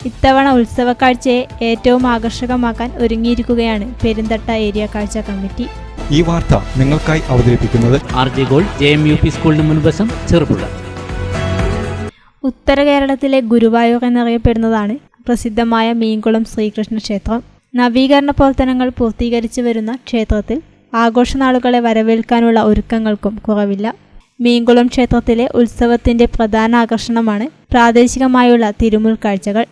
ഇത്തവണ ഉത്സവക്കാഴ്ചയെ ഏറ്റവും ആകർഷകമാക്കാൻ ഒരുങ്ങിയിരിക്കുകയാണ് പെരിന്തട്ട ഏരിയ കാഴ്ച കമ്മിറ്റി. ഈ വാർത്ത നിങ്ങൾക്കായി അവതരിപ്പിക്കുന്നത് RJ ഗോൾഡ് JMUP സ്കൂളിന് മുൻവശം ചെറുപുഴ. ഉത്തര കേരളത്തിലെ ഗുരുവായൂർ എന്നറിയപ്പെടുന്നതാണ് പ്രസിദ്ധമായ മീൻകുളം ശ്രീകൃഷ്ണ ക്ഷേത്രം. നവീകരണ പ്രവർത്തനങ്ങൾ പൂർത്തീകരിച്ചു വരുന്ന ക്ഷേത്രത്തിൽ ആഘോഷനാളുകളെ വരവേൽക്കാനുള്ള ഒരുക്കങ്ങൾക്കും കുറവില്ല. മീൻകുളം ക്ഷേത്രത്തിലെ ഉത്സവത്തിന്റെ പ്രധാന ആകർഷണമാണ് പ്രാദേശികമായുള്ള തിരുമുൽ കാഴ്ചകൾ.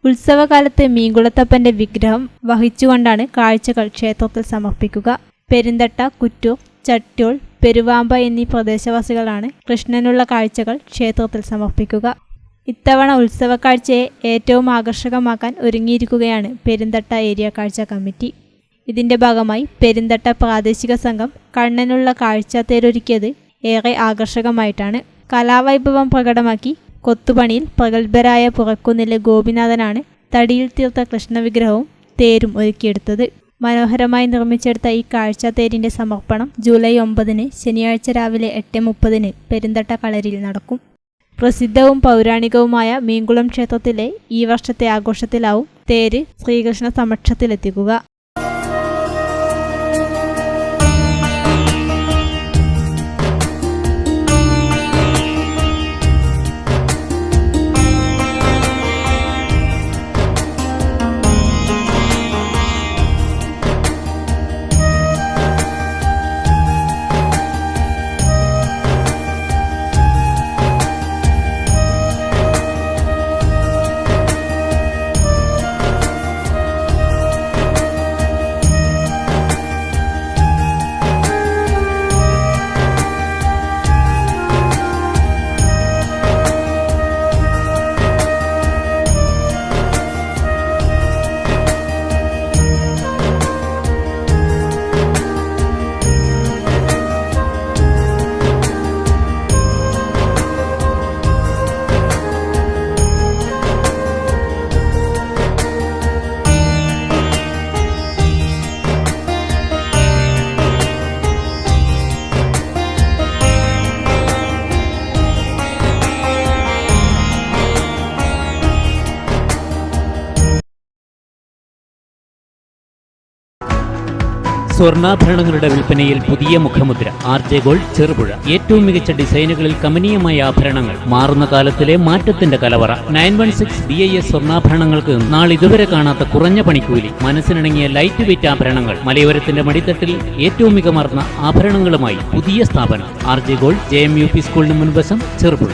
ഉത്സവകാലത്ത് മീൻകുളത്തപ്പന്റെ വിഗ്രഹം വഹിച്ചുകൊണ്ടാണ് കാഴ്ചകൾ ക്ഷേത്രത്തിൽ സമർപ്പിക്കുക. പെരിന്തട്ട, കുറ്റൂർ, ചട്ട്യോൾ, പെരുവാമ്പ എന്നീ പ്രദേശവാസികളാണ് കൃഷ്ണനുള്ള കാഴ്ചകൾ ക്ഷേത്രത്തിൽ സമർപ്പിക്കുക. ഇത്തവണ ഉത്സവക്കാഴ്ചയെ ഏറ്റവും ആകർഷകമാക്കാൻ ഒരുങ്ങിയിരിക്കുകയാണ് പെരിന്തട്ട ഏരിയ കാഴ്ച കമ്മിറ്റി. ഇതിന്റെ ഭാഗമായി പെരിന്തട്ട പ്രാദേശിക സംഘം കണ്ണനുള്ള കാഴ്ച തേരൊരുക്കിയത് ഏറെ ആകർഷകമായിട്ടാണ്. കലാവൈഭവം പ്രകടമാക്കി കൊത്തുപണിയിൽ പ്രഗത്ഭരായ പുറക്കുന്നിലെ ഗോപിനാഥനാണ് തടിയിൽ തീർത്ത കൃഷ്ണവിഗ്രഹവും തേരും ഒരുക്കിയെടുത്തത്. മനോഹരമായി നിർമ്മിച്ചെടുത്ത ഈ കാഴ്ച തേരിന്റെ സമർപ്പണം ജൂലൈ 9 ശനിയാഴ്ച രാവിലെ 8:30 പെരിന്തട്ട കളരിയിൽ നടക്കും. പ്രസിദ്ധവും പൗരാണികവുമായ മീൻകുളം ക്ഷേത്രത്തിലെ ഈ വർഷത്തെ ആഘോഷത്തിലാവും തേര് ശ്രീകൃഷ്ണ സമക്ഷത്തിലെത്തിക്കുക. സ്വർണ്ണാഭരണങ്ങളുടെ വിൽപ്പനയിൽ പുതിയ മുഖമുദ്ര RJ ഗോൾഡ് ചെറുപുഴ. ഏറ്റവും മികച്ച ഡിസൈനുകളിൽ കമനീയമായ ആഭരണങ്ങൾ, മാറുന്ന കാലത്തിലെ മാറ്റത്തിന്റെ കലവറ. 916 BIS സ്വർണ്ണാഭരണങ്ങൾക്ക് നാളിതുവരെ കാണാത്ത കുറഞ്ഞ പണിക്കൂലി, മനസ്സിനിണങ്ങിയ ലൈറ്റ് വെയിറ്റ് ആഭരണങ്ങൾ, മലയോരത്തിന്റെ മടിത്തട്ടിൽ ഏറ്റവും മികമാർന്ന ആഭരണങ്ങളുമായി പുതിയ സ്ഥാപനം RJ ഗോൾഡ് JMUP സ്കൂളിന് മുൻവശം ചെറുപുഴ.